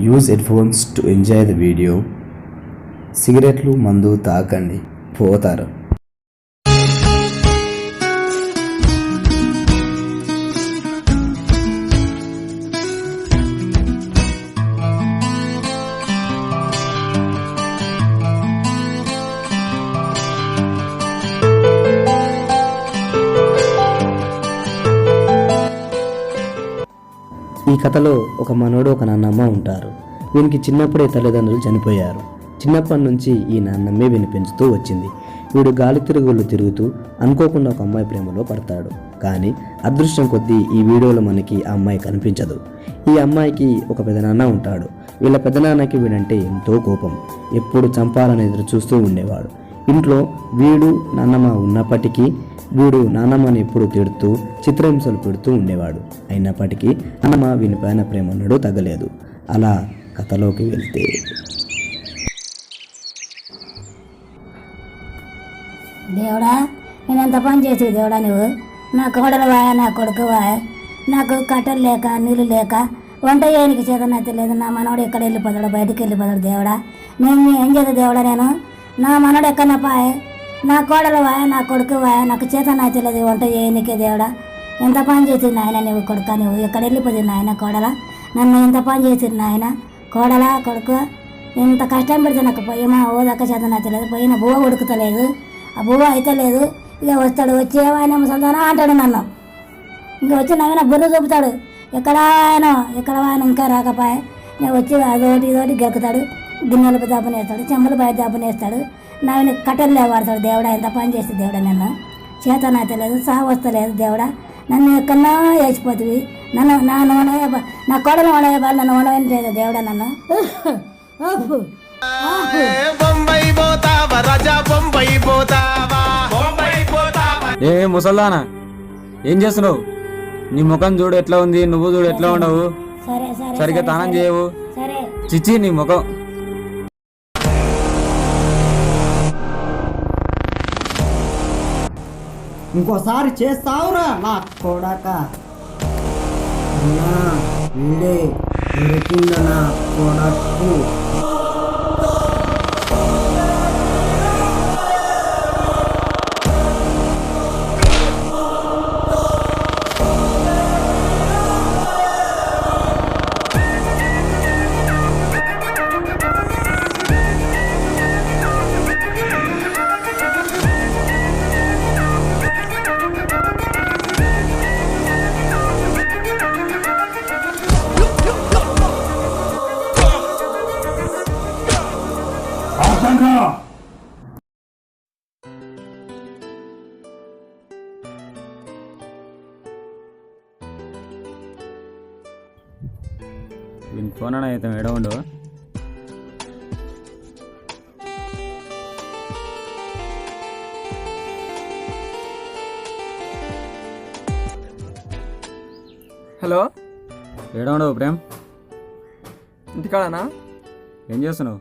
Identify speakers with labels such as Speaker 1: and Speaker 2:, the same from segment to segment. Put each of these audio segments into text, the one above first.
Speaker 1: Use headphones to enjoy the video. సిగరెట్లు మందు తాకండి, పోతారు.
Speaker 2: ఈ కథలో ఒక మనోడు ఒక నాన్నమ్మ ఉంటారు. వీనికి చిన్నప్పుడే తల్లిదండ్రులు చనిపోయారు. చిన్నప్పటి నుంచి ఈ నాన్నమ్మే వీని పెంచుతూ వచ్చింది. వీడు గాలి తిరుగుళ్ళు తిరుగుతూ అనుకోకుండా ఒక అమ్మాయి ప్రేమలో పడతాడు. కానీ అదృష్టం కొద్దీ ఈ వీడియోలో మనకి ఆ అమ్మాయి కనిపించదు. ఈ అమ్మాయికి ఒక పెదనాన్న ఉంటాడు. వీళ్ళ పెదనాన్నకి వీడంటే ఎంతో కోపం. ఎప్పుడు చంపాలని ఎదురు చూస్తూ ఉండేవాడు. ఇంట్లో వీడు నాన్నమ్మ ఉన్నప్పటికీ వీడు నాన్నమ్మని ఎప్పుడు తిడుతూ చిత్రహింసలు పెడుతూ ఉండేవాడు. అయినప్పటికీ నాన్నమ్మ వీనిపైన ప్రేమన్నడు తగ్గలేదు. అలా కథలోకి వెళ్తే,
Speaker 3: దేవుడా నేను ఎంత పని చేసేది దేవుడా, నువ్వు నా కోడలు వాయ, నా కొడుకు వాయ, నాకు కట్టెలు లేక నీళ్ళు లేక వంట చేయడానికి చేతనైతే లేదు. నా మనవడు ఎక్కడ వెళ్ళిపోతాడు, బయటికి వెళ్ళిపోతాడు. దేవుడా నేను ఏం చేద్దాం దేవుడా, నేను నా మనవడు ఎక్కడన్నా పాయే, నా కోడలు వాయ, నా కొడుకు వాయ, నాకు చేతనైతే లేదు వంట చేయనికే. దేవుడా ఎంత పని చేసింది నాయన, నువ్వు కొడుక, నువ్వు ఎక్కడ వెళ్ళిపోతుంది నాయన కోడల, నన్ను ఎంత పని చేసింది నాయన కోడల కొడుకు, ఎంత కష్టం పెడితే నాకు పొయ్యమా ఓదక్క చేతనైతే లేదు, పోయిన బువ్వ ఉడుకుతలేదు, ఆ బువ్వ అయితే లేదు. ఇక వస్తాడు, వచ్చి ఆయన ముసల్దానా అంటాడు నన్ను. ఇంకా వచ్చి నాయన బుర్ర చూపుతాడు, ఎక్కడ ఆయన ఇంకా రాకపోయా. నేను వచ్చి అదోటి ఇదోటి గెలుకుతాడు, గిన్నెలు దాపునేస్తాడు, చెంబలు బయట దాపునేస్తాడు, నాయన కట్టెలు లేవాడతాడు. దేవుడా ఎంత పని చేస్తే దేవుడా, నన్ను చేతనైతే లేదు, సహా వస్తలేదు. దేవుడా నన్ను ఎక్కడన్నా వేసిపోతుంది, నన్ను నా నూనె నా కోడలు వండవే బాగా నన్ను వండవేం లేదు. దేవుడా నన్ను
Speaker 4: ఏ ముసల్దానా ఏం చేస్తున్నావు? నీ ముఖం చూడు ఎట్లా ఉంది, నువ్వు చూడు ఎట్లా ఉండవు,
Speaker 3: సరే సరే
Speaker 4: సరిగ్గా తానం చేయవు.
Speaker 3: సరే
Speaker 4: చిచ్చి నీ ముఖం.
Speaker 5: ఇంకోసారి చేస్తావురా నా కొడక, వీడే దొరికింద నా కొడకు.
Speaker 4: వీనికి ఫోన్ అన్న అయితే ఎడ ఉండు.
Speaker 6: హలో,
Speaker 4: ఎడ ఉండవు ప్రేమ్?
Speaker 6: ఇంటికాడనా?
Speaker 4: ఏం చేస్తున్నావు?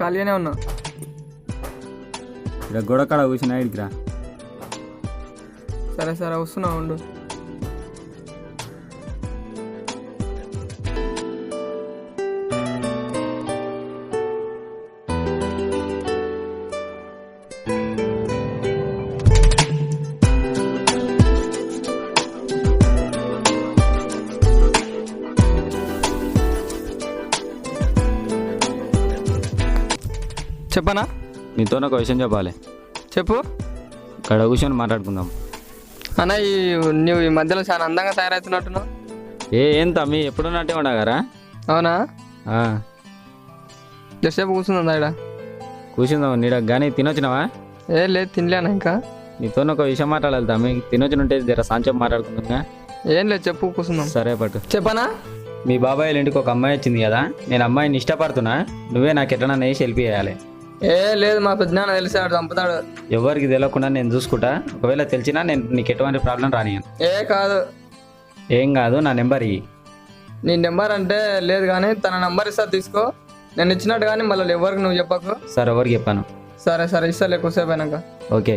Speaker 6: ఖాళీగానే ఉన్నా.
Speaker 4: ఇక్కడ గొడవకాడ కూర్చున్నా, ఇడికి రా.
Speaker 6: సరే సరే వస్తున్నా, ఉండు. చెప్పనా?
Speaker 4: నీతో ఒక విషయం చెప్పాలి.
Speaker 6: చెప్పు.
Speaker 4: ఇక్కడ కూర్చొని మాట్లాడుకుందాం.
Speaker 6: అన్న నువ్వు ఈ మధ్యలో చాలా అందంగా తయారవుతున్నట్టున్నావు.
Speaker 4: ఏం తమ్మి ఎప్పుడున్నట్టే ఉండగారా?
Speaker 6: అవునా? జసేపు కూర్చుందా ఇక్కడ?
Speaker 4: కూర్చుందాం నీడ. కానీ తినొచ్చినావా?
Speaker 6: లేదు తినలేనా ఇంకా.
Speaker 4: నీతో ఒక విషయం మాట్లాడాలి తమ్మి. తినొచ్చినుంటే జర సాంచెప్ మాట్లాడుకుందా.
Speaker 6: ఏం లేదు చెప్పు, కూర్చుందాం.
Speaker 4: సరే పట్టు.
Speaker 6: చెప్పనా?
Speaker 4: మీ బాబాయ్ ఇంటికి ఒక అమ్మాయి వచ్చింది కదా, నేను అమ్మాయిని ఇష్టపడుతున్నా, నువ్వే నాకు ఎట్లన్నా వేసి వెళ్ళి వేయాలి.
Speaker 6: లేదు మా పెద్దనాన్న తెలిసాడు, చంపుతాడు.
Speaker 4: ఎవరికి తెలియకుండా నేను చూసుకుంటా. ఒకవేళ తెలిసినా నేను నీకు ఎటువంటి ప్రాబ్లం రానియను.
Speaker 6: కాదు.
Speaker 4: ఏం కాదు, నా నెంబర్ ఇయ్యి.
Speaker 6: నీ నెంబర్ అంటే లేదు కానీ తన నెంబర్ ఇస్తా తీసుకో. నేను ఇచ్చినట్టు కానీ మళ్ళీ ఎవరికి నువ్వు చెప్పకు.
Speaker 4: సరే, ఎవరికి చెప్పాను.
Speaker 6: సరే సరే ఇస్తాలే ఎక్కువసేపు అయినాక.
Speaker 4: ఓకే.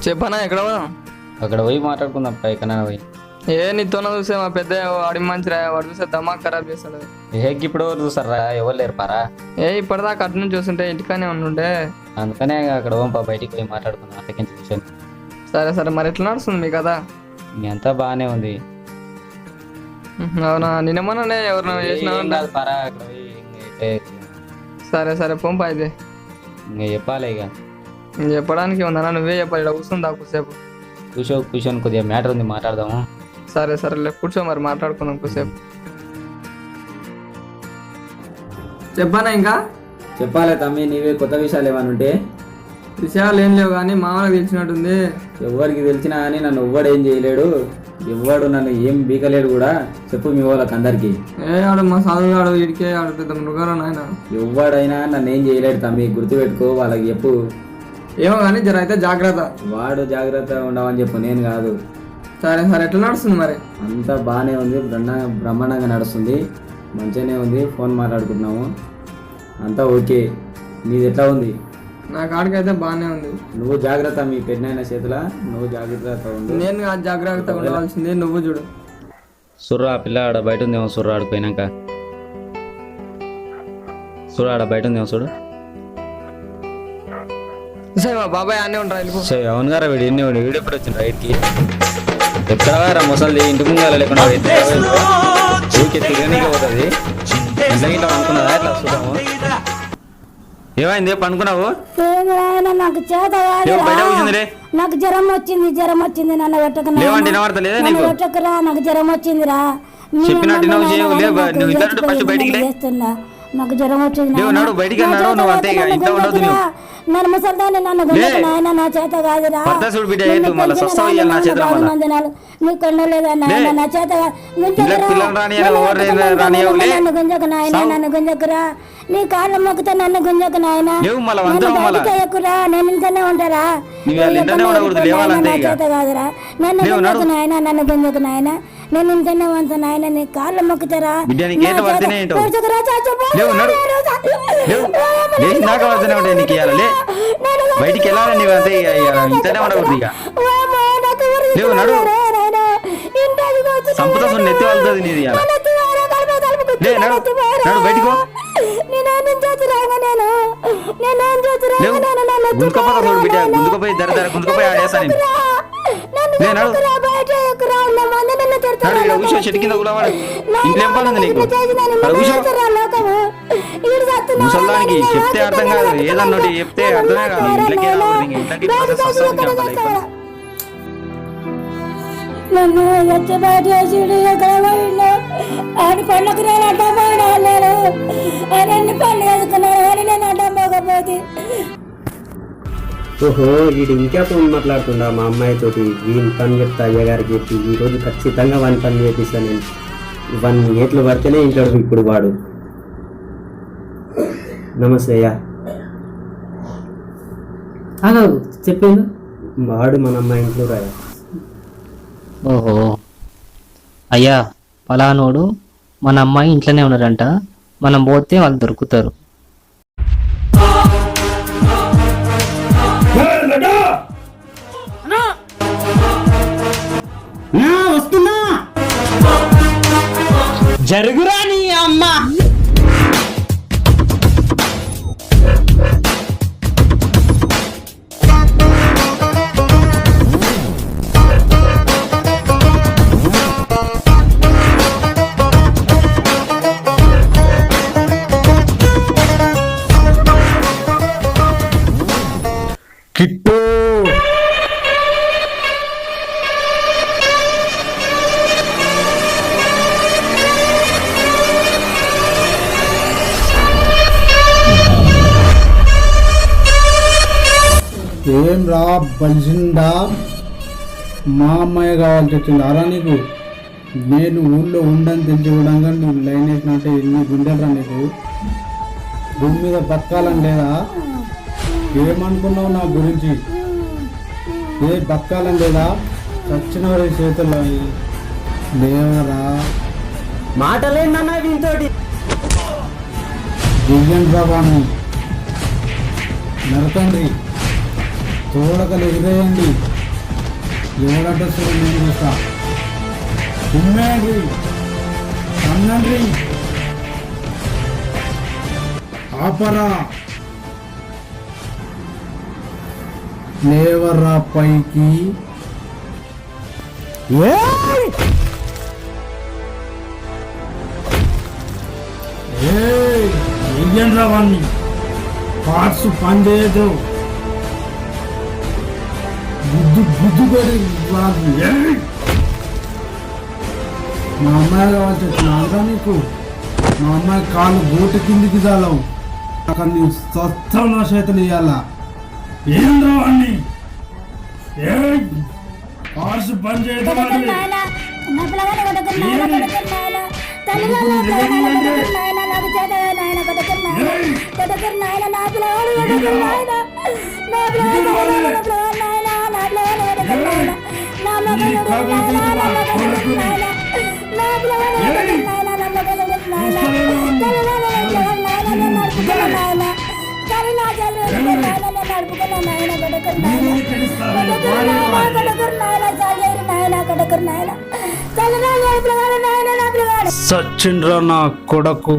Speaker 6: చెప్పనా ఎక్కడ పోదాం?
Speaker 4: అక్కడ పోయి మాట్లాడుకుందాం పైకన్నా పోయి.
Speaker 6: నీతోన చూసే మా పెద్ద వాడి మంచి రా, వాడు చూస్తే దమాక్ ఖరాబ్ చేస్తాడు.
Speaker 4: ఇప్పుడు ఎవరు చూస్తారా, ఎవరు లేరు పారా.
Speaker 6: ఇప్పటిదాకా అటు నుంచి చూస్తుంటే ఇంటికానే ఉండుంటే.
Speaker 4: అందుకనే అక్కడ ఓంపా బయటికి పోయి మాట్లాడుకుందాం సెకండ్ కూర్చొని.
Speaker 6: సరే సరే, మరి ఎట్లా నడుస్తుంది మీ కదా?
Speaker 4: మీ అంతా బాగానే ఉంది.
Speaker 6: అవునా, నిన్నమోనే ఎవరు చేసిన
Speaker 4: పారా అక్కడ పోయి
Speaker 6: సరే సరే పంప అయితే.
Speaker 4: ఇంకా చెప్పాలి ఇక.
Speaker 6: చెప్పడానికి ఉందన్నా, నువ్వే చెప్పాలి. ఇక్కడ కూర్చుందా కూసేపు?
Speaker 4: కూర్చొని కొద్దిగా మ్యాటర్ ఉంది, మాట్లాడదాము.
Speaker 6: సరే సరేలే, కూర్చో మరి మాట్లాడుకుందాం కూసేపు. చెప్పానా ఇంకా?
Speaker 4: చెప్పాలి తమ్మి, నీవే కొత్త విషయాలు ఏమైనా ఉంటే.
Speaker 6: విషయాలు ఏం లేవు కానీ మామూలుగా తెలిసినట్టుంది.
Speaker 4: ఎవరికి తెలిసినా కానీ నన్ను ఎవ్వడు ఏం చేయలేడు, ఎవ్వడు నన్ను ఏం బీకలేడు కూడా. చెప్పు మీ వాళ్ళకి అందరికి.
Speaker 6: ఆడు మా సాధుగాడు, ఇడికే ఆడు పెద్ద మృగాలు నాయన.
Speaker 4: ఎవ్వడైనా నన్ను ఏం చేయలేడు తమ్మి, గుర్తుపెట్టుకో. వాళ్ళకి చెప్పు.
Speaker 6: ఏమో కానీ జర అయితే జాగ్రత్త.
Speaker 4: వాడు జాగ్రత్తగా ఉండవని చెప్పు, నేను కాదు.
Speaker 6: సరే సరే, ఎట్లా నడుస్తుంది మరి?
Speaker 4: అంతా బాగానే ఉంది, బ్రహ్మాండంగా నడుస్తుంది, మంచిగానే ఉంది. ఫోన్ మాట్లాడుకుంటున్నాము, అంతా ఓకే. నీది ఎట్లా ఉంది?
Speaker 6: నా కాడికైతే బాగానే ఉంది.
Speaker 4: నువ్వు జాగ్రత్త, మీ పెద్దయిన చేతుల నువ్వు జాగ్రత్త ఉండు.
Speaker 6: నేను జాగ్రత్తగా ఉండవలసింది నువ్వు చూడు.
Speaker 4: సుర్రా పిల్ల ఆడ బయట ఉందేమో, సుర్రా ఆడిపోయినాక చూడు, ఆడ బయట ఉందేమో చూడు.
Speaker 6: మా బాబాయ్ అన్నీ ఉంటారు.
Speaker 4: అవును గారా, వీడు వీడు ఎప్పుడు వచ్చింది రైట్కి? ఎక్కడ ముసలి ఇంటి ముందు లేకుండా ఊరికే తిరగనీకే పోతుంది. ఇంట్లో ఇంట్లో అనుకున్నదా ఇట్లా చూద్దాము. ఏమైంది పనుకున్నావు?
Speaker 3: నాకు చేత
Speaker 4: బయట కూర్చుందిలే.
Speaker 3: నాకు జ్వరం వచ్చింది నన్ను
Speaker 4: లేవంటే వినబడతలేదా నీకు?
Speaker 3: పెట్టకురా, నాకు జ్వరం వచ్చిందిరా.
Speaker 4: చెప్పినట్టు నువ్వు ఇద్దరు ఫస్ట్ బయటికి
Speaker 3: నాకు జ్వరం వచ్చింది.
Speaker 4: నడు బయటికి అన్నాడు, నువ్వు అంతే ఇంట్లో ఉండదు.
Speaker 3: నన్ను ముసల్దాన్ని నన్ను నాయన, నా చేత కాదురా. నీ కొండ లేదా నాయన, నా చేత నన్ను గుంజకు నాయన, నన్ను గుంజకురా. నీ కాళ్ళ మొక్కుతా నన్ను గుంజకు నాయన. బయటకురా, నేను ఇంతనే ఉంటారా? నా చేత కాదురా, నన్ను గుంజకు నాయన, నన్ను గుంజకు నాయన. నేను ఇంతనే ఉంటా నాయన, నీ కాళ్ళ మొక్కుతారా?
Speaker 4: బయటికి వెళ్ళాలి నీవు అంతే, ఇంతనే ఉండకూడదు ఇక. లేవు నడు, సంపద నెత్తి వెళ్తుంది నీది. నడు నడు బయటికి. గుంజుకపోతా చూడు బిడ్డ, గుంజుకపోయి ధర గుంజుకపోయి ఆడేస్తా నేను. నడు కూర్చో, చెట్టు కింద కూలవాడు. ఇంట్లో ఏం పని ఉంది నీకు? ముసల్దానికి చెప్తే అర్థం కాదు, ఏదన్నోటి చెప్తే అర్థమే కాదు. ఇంట్లోకి
Speaker 3: నన్ను వచ్చి బయట ఆడి పండుగ నేను అడ్డం పోయినాను. ఆయన ఎన్ని పనులు వేసుకున్నాను అని నేను అడ్డం పోకపోతే.
Speaker 2: ఓహో, వీడు ఇంకా ఫోన్ మాట్లాడుతుందా మా అమ్మాయితోటి? వీని పని చెప్తా అయ్యగారికి చెప్పి ఈరోజు ఖచ్చితంగా వాని పని చేపిస్తాను నేను. 1 ఏట్లు పడితేనే ఇంటాడు ఇప్పుడు వాడు. నమస్తే అయ్యా.
Speaker 5: చెప్పింది
Speaker 2: వాడు మన అమ్మాయి ఇంట్లో రాయా.
Speaker 7: ఓహో అయ్యా, పలానోడు మన అమ్మాయి ఇంట్లోనే ఉన్నారంట, మనం పోతే వాళ్ళు దొరుకుతారు.
Speaker 5: వస్తున్నా, జరుగురా నీ అమ్మ. కిట్టు ఏం రా బలిసిందా? మా అమ్మాయి కావాలి చెప్పింది అరా నీకు? నేను ఊళ్ళో ఉండని తెలిసి కూడా నువ్వు లైన్ వేసినట్టే ఎన్ని గుండెలరా నీకు? భూమి మీద బతకాలని లేదా? ఏమనుకున్నావు నా గురించి? బతకాలని లేదా? చచ్చిన వారి చేతుల్లో లేవరా. మాటలేందన్నా దీంతోటి. దివ్యం బాబాను నరకండి, తోడకలు ఎగిరేయండి, ఎవరడ్డొస్తారో నేను చూస్తా. ఉమ్మేయండి, అన్నండి, ఆపరా, లేవర్రా పైకి. వెయ్యండ్రా వాడిని, పార్ట్స్ పని చేయదు, గుద్దు గుద్దు పెరి. మా అమ్మాయి కావాల్సి వచ్చినా నీకు? మా అమ్మాయి కాలు గోటు కిందికి చాలవు, అక్కడ నీ స్వస్థం నా చేతులు ఇవ్వాలా. ఏం రావండి, పార్ట్స్ పని చేయదు.
Speaker 3: నా పిల్లగాని కొడుకుని నాయన కొడుకుని నాయన తల్లిదండ్రులు నాయన నాకు చేత నాయన కొడుకుని నాయన నా పిల్లగాడు కొడుకుని నాయన నా పిల్లగాడు నాయన నా పిల్లగాడు కొడుకుని నాయన నా మగడు నాయన నా మగడు నాయన నా పిల్లగాడు కొడుకుని నాయన నా మగడు నాయన తల్లిదండ్రులు నాయన నేను నడుపుకున్న నాయన కరుణా జల్లు నాయన నేను నడుపుకున్న నాయన కొడుకుని నాయన కొడుకుని నాయన చాలేరు నాయన కొడుకుని నాయన
Speaker 5: సచ్చిండ్రా నా కొడుకు.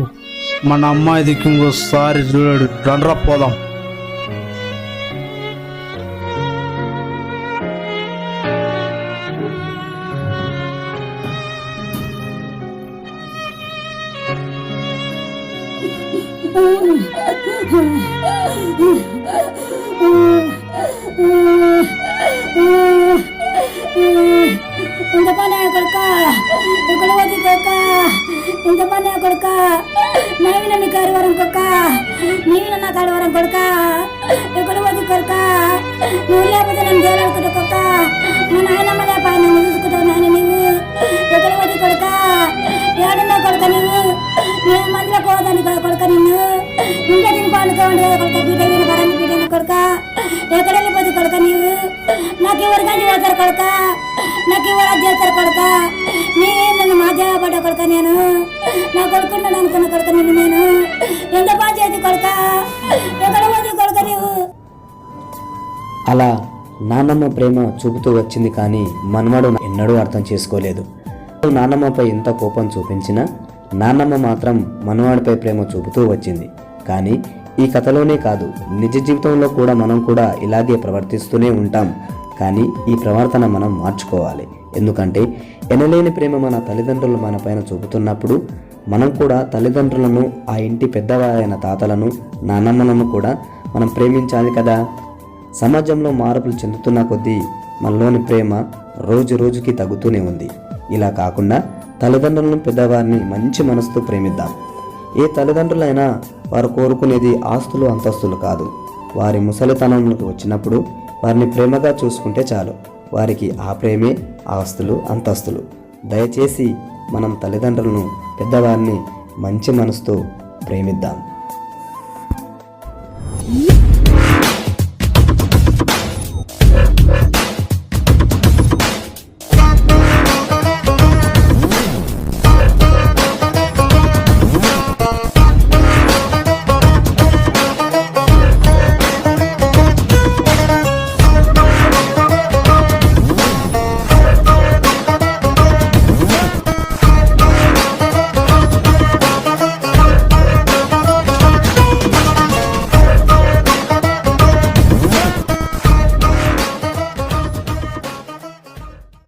Speaker 5: మన అమ్మాయి దిక్కు ఇంకోసారి చూడాడు. రండ్రా పోదాం.
Speaker 3: ఇంత పని కొడుక ఇక్కడ వచ్చి కొడుక ఇంత పని కొడుక నవీన నీ కారువారం కొడుక నీవిన నా కారువారం కొడుక ఇక్కడ వచ్చి కొడుక నువ్వు లేకపోతే నన్ను జోలాడుకుంటా కొడుక మా నాయనమ్మ లేప నన్ను చూసుకుంటావు నాయన నీవు ఇక్కడ వచ్చి కొడుక ఏడున్నా కొడుక నువ్వు నేను మందిలో పోదాన్ని కొడుక నిన్ను ఇంకా నేను పాడుకోండి కొడుక పీట మీద పరంగి పీట కొడుక ఎక్కడ వెళ్ళిపోతుంది కొడుక నీవు నాకు ఎవరు కానీ పోతారు కొడుక నాకు ఎవరు అది చేస్తారు కొడుక నేనేం నన్ను మా దేవపడ్డ కొడుక నేను నా కొడుకున్నాడు అనుకున్న కొడుక నిన్ను నేను ఎంత బాగా చేసి కొడుక ఎక్కడ పోతుంది కొడుక నీవు.
Speaker 2: అలా నాన్నమ్మ ప్రేమ చూపుతూ వచ్చింది, కానీ మనవడు ఎన్నడూ అర్థం చేసుకోలేదు. నాన్నమ్మపై ఎంత కోపం చూపించినా నాన్నమ్మ మాత్రం మనవాడిపై ప్రేమ చూపుతూ వచ్చింది. కానీ ఈ కథలోనే కాదు, నిజ జీవితంలో కూడా మనం కూడా ఇలాగే ప్రవర్తిస్తూనే ఉంటాం. కానీ ఈ ప్రవర్తన మనం మార్చుకోవాలి. ఎందుకంటే ఎనలేని ప్రేమ మన తల్లిదండ్రులు మన పైన చూపుతున్నప్పుడు మనం కూడా తల్లిదండ్రులను, ఆ ఇంటి పెద్దవారైన తాతలను, నాన్నమ్మలను కూడా మనం ప్రేమించాలి కదా. సమాజంలో మార్పులు చెందుతున్న కొద్దీ మనలోని ప్రేమ రోజు రోజుకి తగ్గుతూనే ఉంది. ఇలా కాకుండా తల్లిదండ్రులను, పెద్దవారిని మంచి మనసుతో ప్రేమిద్దాం. ఏ తల్లిదండ్రులైనా వారు కోరుకునేది ఆస్తులు, అంతస్తులు కాదు. వారి ముసలితనంలోకి వచ్చినప్పుడు వారిని ప్రేమగా చూసుకుంటే చాలు. వారికి ఆ ప్రేమే ఆస్తులు, అంతస్తులు. దయచేసి మనం తల్లిదండ్రులను, పెద్దవారిని మంచి మనసుతో ప్రేమిద్దాం.